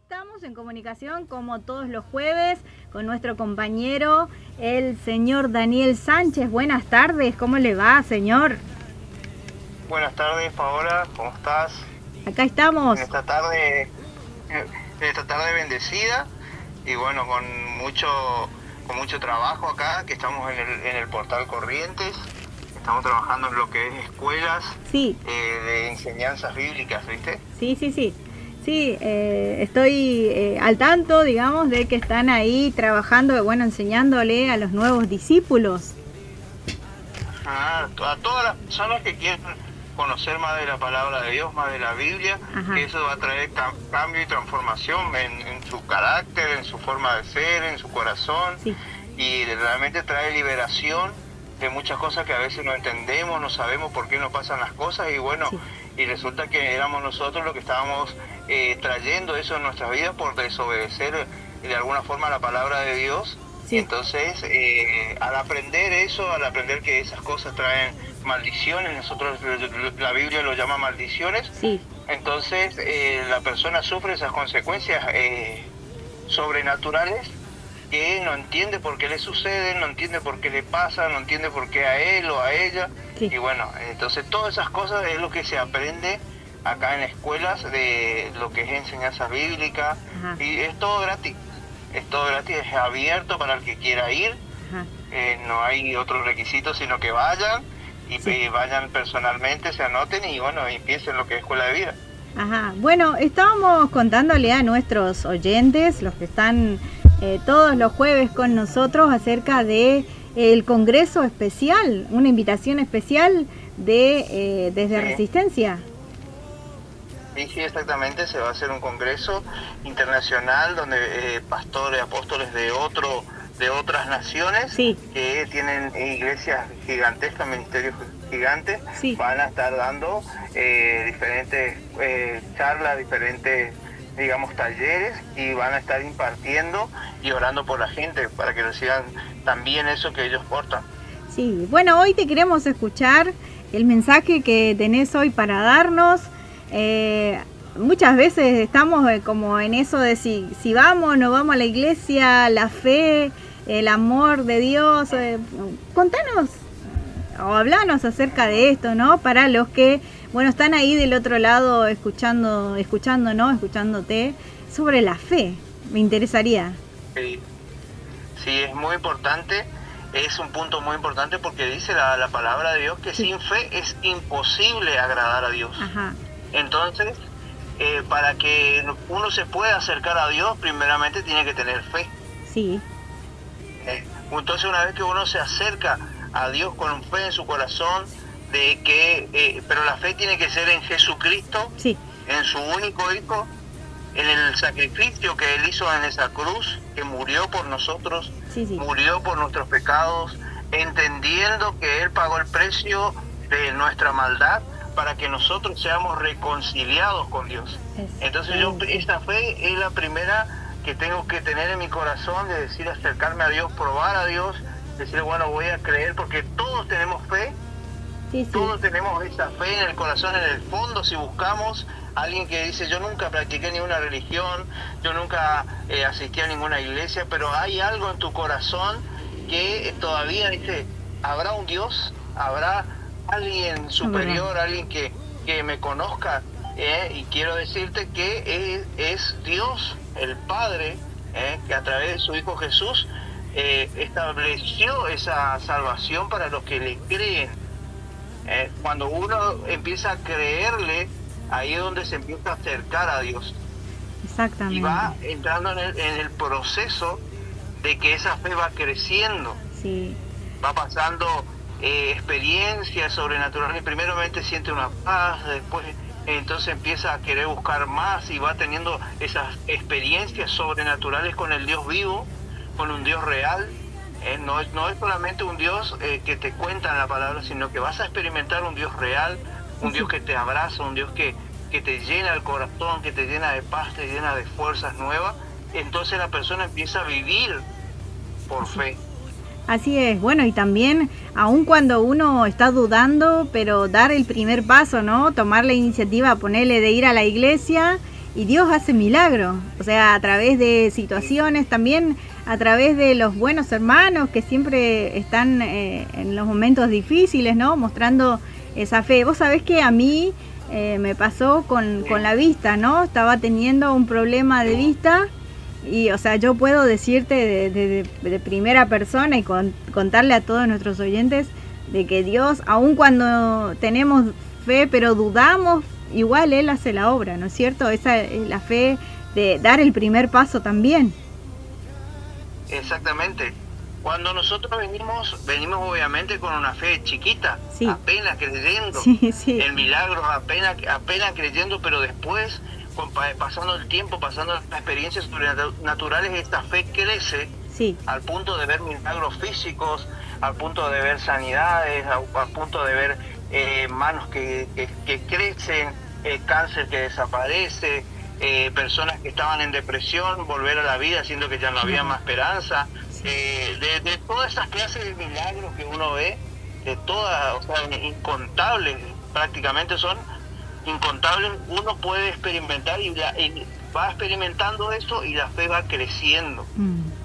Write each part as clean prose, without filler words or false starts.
estamos en comunicación como todos los jueves con nuestro compañero, el señor Daniel Sánchez. Buenas tardes, ¿cómo le va, señor? Buenas tardes, Paola, ¿cómo estás? Acá estamos. En esta tarde bendecida y bueno, con mucho trabajo acá, que estamos en el portal Corrientes. Estamos trabajando en lo que es escuelas Sí. De enseñanzas bíblicas, ¿viste? Sí. Sí, estoy al tanto, digamos, de que están ahí trabajando, bueno, enseñándole a los nuevos discípulos. A todas las personas que quieran conocer más de la palabra de Dios, más de la Biblia, que eso va a traer cambio y transformación en su carácter, en su forma de ser, en su corazón, sí. Y realmente trae liberación de muchas cosas que a veces no entendemos, no sabemos por qué nos pasan las cosas y bueno, sí. Y resulta que éramos nosotros los que estábamos trayendo eso en nuestras vidas por desobedecer de alguna forma la palabra de Dios. Sí. Y entonces al aprender eso, al aprender que esas cosas traen maldiciones, nosotros la Biblia lo llama maldiciones, sí. Entonces la persona sufre esas consecuencias sobrenaturales que no entiende por qué le suceden, no entiende por qué le pasa, no entiende por qué a él o a ella. Sí. Y bueno, entonces todas esas cosas es lo que se aprende acá en escuelas de lo que es enseñanza bíblica. Ajá. Y es todo gratis, es abierto para el que quiera ir. No hay otros requisitos, sino que vayan y sí. Vayan personalmente, se anoten y bueno, empiecen lo que es escuela de vida. Ajá, bueno, estábamos contándole a nuestros oyentes, los que están todos los jueves con nosotros, acerca de el Congreso Especial, una invitación especial de desde sí. Resistencia. Sí, exactamente, se va a hacer un congreso internacional donde pastores, apóstoles de otras naciones, sí. Que tienen iglesias gigantescas, ministerios gigantes, sí. Van a estar dando diferentes charlas, diferentes, digamos, talleres y van a estar impartiendo y orando por la gente para que reciban también eso que ellos portan. Sí, bueno, hoy te queremos escuchar el mensaje que tenés hoy para darnos. Muchas veces estamos como en eso de si vamos o no vamos a la iglesia, la fe, el amor de Dios. Contanos o hablanos acerca de esto, ¿no? Para los que, bueno, están ahí del otro lado escuchándote sobre la fe. Me interesaría. Sí, es muy importante. Es un punto muy importante porque dice la palabra de Dios que sí. Sin fe es imposible agradar a Dios. Ajá. Entonces, para que uno se pueda acercar a Dios, primeramente tiene que tener fe. Sí. Entonces, una vez que uno se acerca a Dios con fe en su corazón, pero la fe tiene que ser en Jesucristo, sí. En su único Hijo, en el sacrificio que Él hizo en esa cruz, que murió por nosotros, sí. Murió por nuestros pecados, entendiendo que Él pagó el precio de nuestra maldad, para que nosotros seamos reconciliados con Dios. Entonces esta fe es la primera que tengo que tener en mi corazón, de decir, acercarme a Dios, probar a Dios, decir, bueno, voy a creer, porque todos tenemos fe, sí. Todos tenemos esa fe en el corazón, en el fondo. Si buscamos a alguien que dice, yo nunca practiqué ninguna religión, yo nunca asistí a ninguna iglesia, pero hay algo en tu corazón que todavía dice, ¿habrá un Dios? ¿Habrá alguien superior, alguien que me conozca? Y quiero decirte que es Dios, el Padre, que a través de su Hijo Jesús estableció esa salvación para los que le creen. Cuando uno empieza a creerle, ahí es donde se empieza a acercar a Dios. Exactamente. Y va entrando en el proceso de que esa fe va creciendo. Sí. Va pasando experiencias sobrenaturales. Primeramente siente una paz, después entonces empieza a querer buscar más y va teniendo esas experiencias sobrenaturales con el Dios vivo, con un Dios real. No es solamente un Dios que te cuenta en la palabra, sino que vas a experimentar un Dios real, un Dios que te abraza, un Dios que te llena el corazón, que te llena de paz, te llena de fuerzas nuevas. Entonces la persona empieza a vivir por fe. Así es, bueno, y también, aun cuando uno está dudando, pero dar el primer paso, ¿no? Tomar la iniciativa, ponerle de ir a la iglesia y Dios hace milagros, o sea, a través de situaciones, también a través de los buenos hermanos que siempre están en los momentos difíciles, ¿no? Mostrando esa fe. Vos sabés que a mí me pasó con la vista, ¿no? Estaba teniendo un problema de vista y, o sea, yo puedo decirte de primera persona y contarle a todos nuestros oyentes de que Dios, aun cuando tenemos fe pero dudamos, igual Él hace la obra, ¿no es cierto? Esa es la fe de dar el primer paso también. Exactamente. Cuando nosotros venimos obviamente con una fe chiquita, sí, apenas creyendo, sí, sí, en milagros, apenas creyendo, pero después, pasando el tiempo, pasando las experiencias sobrenaturales, esta fe crece, sí, al punto de ver milagros físicos, al punto de ver sanidades, al punto de ver manos que crecen, cáncer que desaparece, personas que estaban en depresión, volver a la vida, siendo que ya no había más esperanza. De todas esas clases de milagros que uno ve, de todas, o sea, incontables, prácticamente son incontables, uno puede experimentar y va experimentando eso y la fe va creciendo.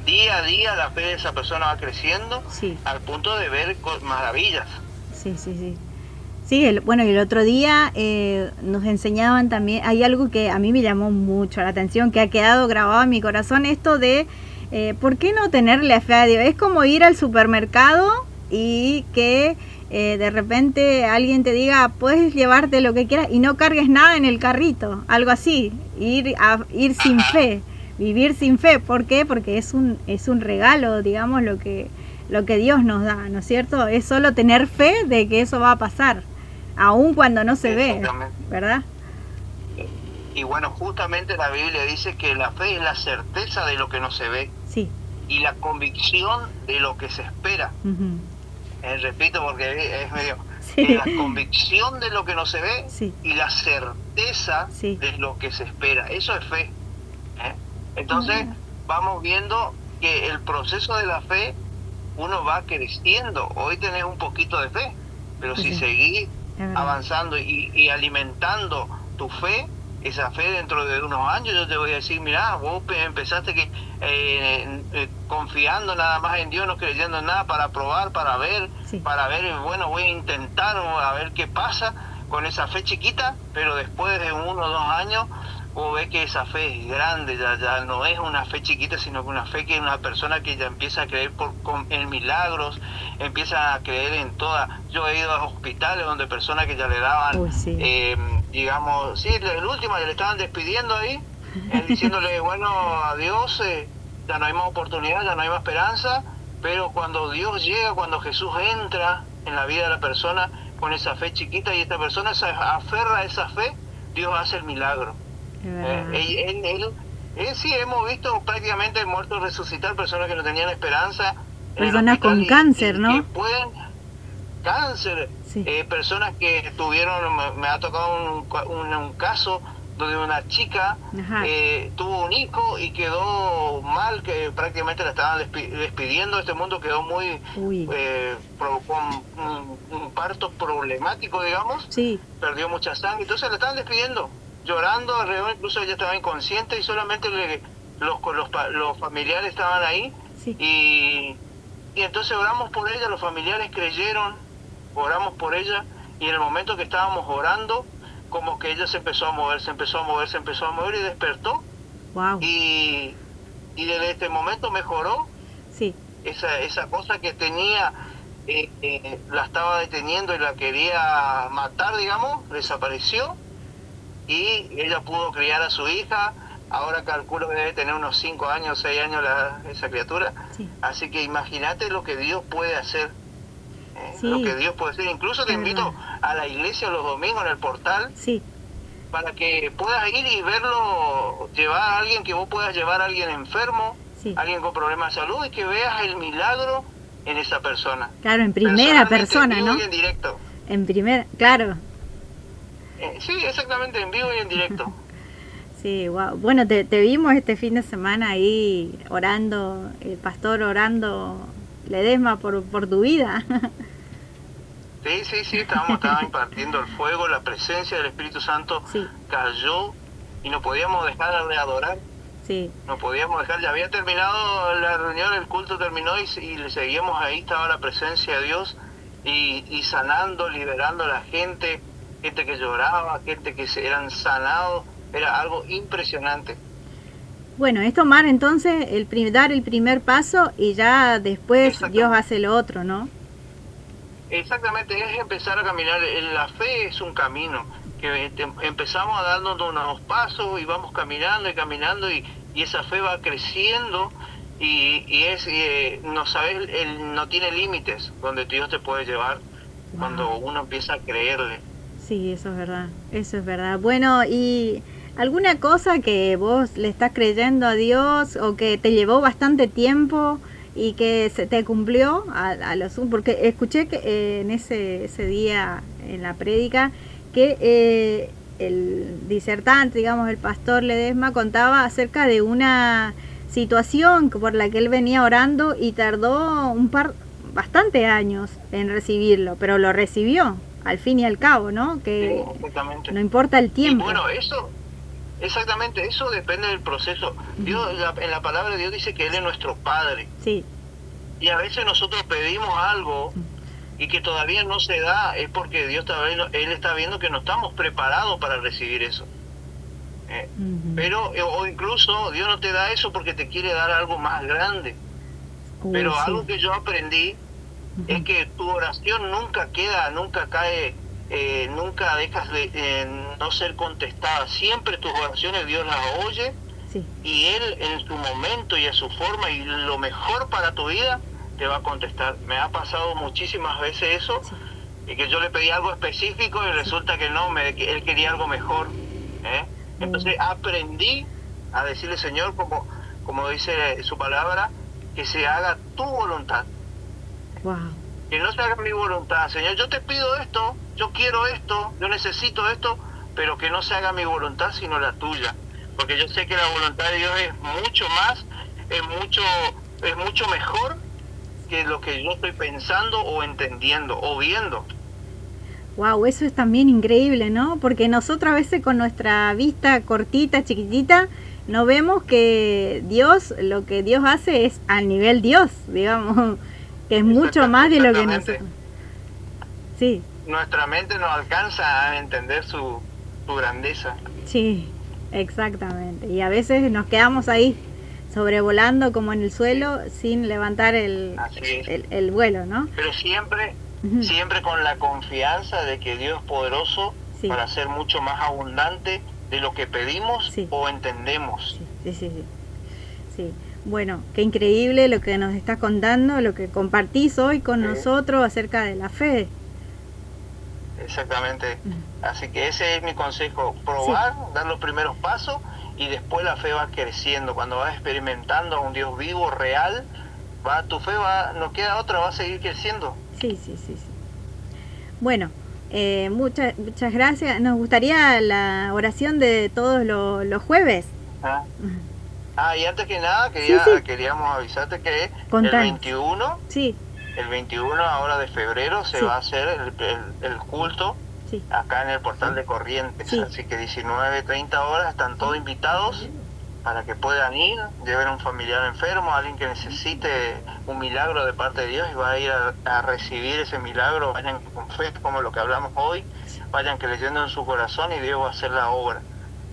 Día a día la fe de esa persona va creciendo, sí, al punto de ver maravillas. Sí, sí, sí. Sí, bueno, y el otro día nos enseñaban también, hay algo que a mí me llamó mucho la atención, que ha quedado grabado en mi corazón, esto de ¿por qué no tenerle fe a Dios? Es como ir al supermercado y que de repente alguien te diga, puedes llevarte lo que quieras y no cargues nada en el carrito, algo así, ir sin fe, vivir sin fe. ¿Por qué? Porque es un regalo, digamos, lo que Dios nos da, ¿no es cierto? Es solo tener fe de que eso va a pasar, aun cuando no se ve, ¿verdad? Y bueno, justamente la Biblia dice que la fe es la certeza de lo que no se ve, sí, y la convicción de lo que se espera. Repito porque es medio... Sí. La convicción de lo que no se ve, sí, y la certeza, sí, de lo que se espera. Eso es fe. Entonces vamos viendo que el proceso de la fe, uno va creciendo. Hoy tenés un poquito de fe, pero si seguís avanzando y alimentando tu fe, esa fe dentro de unos años, yo te voy a decir, mirá, vos empezaste confiando nada más en Dios, no creyendo en nada, para probar, para ver, sí, bueno, voy a intentar a ver qué pasa con esa fe chiquita, pero después de 1 o 2 años, vos ves que esa fe es grande, ya no es una fe chiquita, sino que una fe que es una persona que ya empieza a creer en milagros, empieza a creer en toda. Yo he ido a hospitales donde personas que ya le daban, sí, digamos, sí, el último ya le estaban despidiendo ahí, diciéndole, bueno, adiós, ya no hay más oportunidad, ya no hay más esperanza, pero cuando Dios llega, cuando Jesús entra en la vida de la persona con esa fe chiquita y esta persona se aferra a esa fe, Dios hace el milagro. Sí, hemos visto prácticamente muertos resucitar, personas que no tenían esperanza, personas con cáncer, ¿no? Que pueden cáncer, sí, personas que tuvieron, me ha tocado un caso donde una chica tuvo un hijo y quedó mal, que prácticamente la estaban despidiendo. Este mundo quedó muy con un parto problemático, digamos, sí, perdió mucha sangre, entonces la estaban despidiendo, llorando alrededor, incluso ella estaba inconsciente y solamente los familiares estaban ahí, sí, y entonces oramos por ella, los familiares creyeron, oramos por ella, y en el momento que estábamos orando, como que ella se empezó a mover y despertó. Wow. Y desde este momento mejoró. Sí. Esa cosa que tenía, la estaba deteniendo y la quería matar, digamos, desapareció, y ella pudo criar a su hija. Ahora calculo que debe tener unos 5 años, 6 años esa criatura. Sí. Así que imagínate lo que Dios puede hacer. Sí, lo que Dios puede hacer. Incluso te invito a la iglesia los domingos en el portal, sí, para que puedas ir y verlo, llevar a alguien, que vos puedas llevar a alguien enfermo, sí, alguien con problemas de salud, y que veas el milagro en esa persona. Claro, en primera persona, ¿no? En vivo y en directo. En primera, claro. Sí, exactamente, en vivo y en directo. Sí, wow. Bueno, te vimos este fin de semana ahí orando, el pastor orando, Ledesma, por tu vida. Sí, estaba impartiendo el fuego, la presencia del Espíritu Santo, sí, cayó y no podíamos dejar de adorar. Sí. No podíamos dejar, ya había terminado la reunión, el culto terminó y le seguíamos ahí, estaba la presencia de Dios y sanando, liberando a la gente que lloraba, gente que se eran sanados, era algo impresionante. Bueno, es tomar entonces, dar el primer paso y ya después Dios hace lo otro, ¿no? Exactamente, es empezar a caminar. La fe es un camino, que empezamos a darnos unos pasos y vamos caminando y caminando y esa fe va creciendo y es, no sabes, no tiene límites donde Dios te puede llevar cuando uno empieza a creerle. Sí, eso es verdad. Bueno, y ¿alguna cosa que vos le estás creyendo a Dios o que te llevó bastante tiempo y que se te cumplió a los... Porque escuché que en ese día en la prédica que el disertante, digamos, el pastor Ledesma contaba acerca de una situación por la que él venía orando y tardó bastante años en recibirlo, pero lo recibió al fin y al cabo, ¿no? Que no importa el tiempo. Y bueno, eso... Exactamente, eso depende del proceso. Dios, en la palabra de Dios dice que Él es nuestro Padre. Sí. Y a veces nosotros pedimos algo y que todavía no se da, es porque Dios Él está viendo que no estamos preparados para recibir eso. Pero, o incluso Dios no te da eso porque te quiere dar algo más grande. Pero algo que yo aprendí es que tu oración nunca cae, nunca dejas de no ser contestada. Siempre tus oraciones Dios las oye y Él en su momento y a su forma y lo mejor para tu vida te va a contestar. Me ha pasado muchísimas veces eso, y que yo le pedí algo específico y resulta que no, Él quería algo mejor. Entonces aprendí a decirle, Señor, como dice su palabra, que se haga tu voluntad. Que no se haga mi voluntad. Señor, yo te pido esto, yo quiero esto, yo necesito esto, pero que no se haga mi voluntad sino la tuya, porque yo sé que la voluntad de Dios es mucho más, es mucho mejor que lo que yo estoy pensando o entendiendo o viendo. Wow, eso es también increíble, ¿no? Porque nosotros a veces con nuestra vista cortita, chiquitita, no vemos que Dios, lo que Dios hace es al nivel Dios, digamos, que es mucho más de lo que nosotros. Sí. Nuestra mente no alcanza a entender su grandeza. Sí, exactamente. Y a veces nos quedamos ahí sobrevolando como en el suelo sin levantar el vuelo, ¿no? Pero siempre con la confianza de que Dios es poderoso para ser mucho más abundante de lo que pedimos o entendemos. Sí. Bueno, qué increíble lo que nos estás contando, lo que compartís hoy con nosotros acerca de la fe. Exactamente. Así que ese es mi consejo, probar, dar los primeros pasos y después la fe va creciendo. Cuando vas experimentando a un Dios vivo, real, tu fe no queda otra, va a seguir creciendo. Sí. Bueno, muchas gracias. Nos gustaría la oración de todos los jueves. Y antes que nada queríamos avisarte que el 21 el 21 ahora de febrero se va a hacer el culto acá en el portal de Corrientes, así que 19:30 horas están todos invitados para que puedan ir, lleven a un familiar enfermo, alguien que necesite un milagro de parte de Dios y va a ir a recibir ese milagro. Vayan con fe, como lo que hablamos hoy, vayan creyendo en su corazón y Dios va a hacer la obra.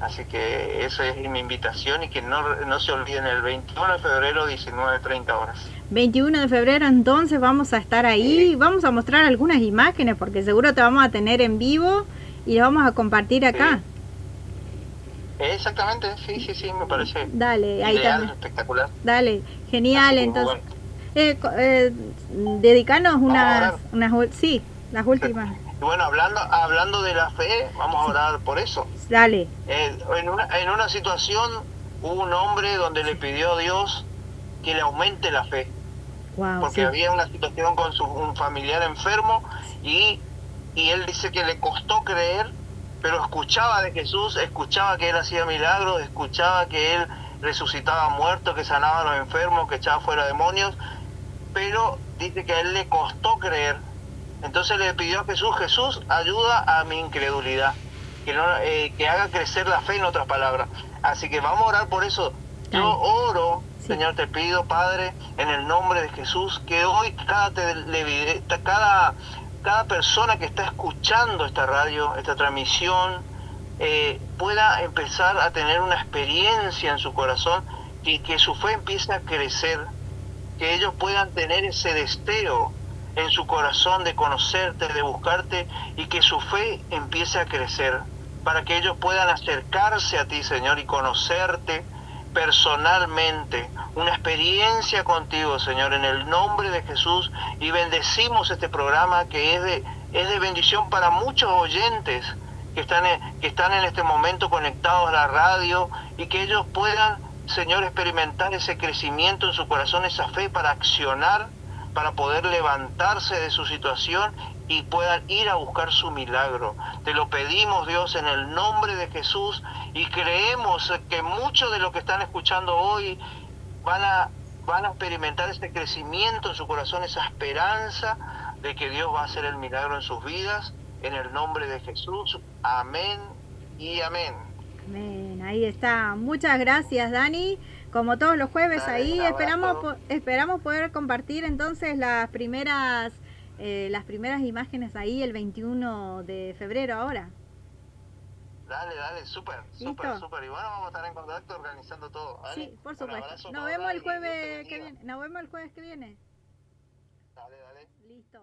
Así que esa es mi invitación y que no se olviden el 21 de febrero 19:30 horas. 21 de febrero entonces vamos a estar ahí, vamos a mostrar algunas imágenes porque seguro te vamos a tener en vivo y lo vamos a compartir acá. Exactamente, sí, me parece. Dale, ahí ideal, también. Espectacular. Dale, genial, entonces. Dedicanos las últimas. Bueno, hablando de la fe, vamos a orar por eso. Dale. En una situación hubo un hombre donde le pidió a Dios que le aumente la fe. Porque había una situación con un familiar enfermo y él dice que le costó creer, pero escuchaba de Jesús, escuchaba que Él hacía milagros, escuchaba que Él resucitaba muertos, que sanaba a los enfermos, que echaba fuera demonios, pero dice que a él le costó creer. Entonces le pidió a Jesús, ayuda a mi incredulidad. que haga crecer la fe, en otras palabras. Así que vamos a orar por eso. Yo oro, sí. Señor, te pido, Padre, en el nombre de Jesús, que hoy cada persona que está escuchando esta radio, esta transmisión, pueda empezar a tener una experiencia en su corazón y que su fe empiece a crecer, que ellos puedan tener ese deseo en su corazón de conocerte, de buscarte, y que su fe empiece a crecer, para que ellos puedan acercarse a ti, Señor, y conocerte personalmente, una experiencia contigo, Señor, en el nombre de Jesús. Y bendecimos este programa que es de bendición para muchos oyentes que están en este momento conectados a la radio, y que ellos puedan, Señor, experimentar ese crecimiento en su corazón, esa fe para accionar, para poder levantarse de su situación y puedan ir a buscar su milagro. Te lo pedimos, Dios, en el nombre de Jesús, y creemos que muchos de los que están escuchando hoy van a experimentar este crecimiento en su corazón, esa esperanza de que Dios va a hacer el milagro en sus vidas, en el nombre de Jesús. Amén y amén. Amén, ahí está. Muchas gracias, Dani. Como todos los jueves, dale, ahí esperamos poder compartir entonces las primeras imágenes ahí el 21 de febrero ahora. Dale, súper. Y bueno, vamos a estar en contacto organizando todo. ¿Vale? Sí, por supuesto. Nos vemos el jueves que viene. Dale. Listo.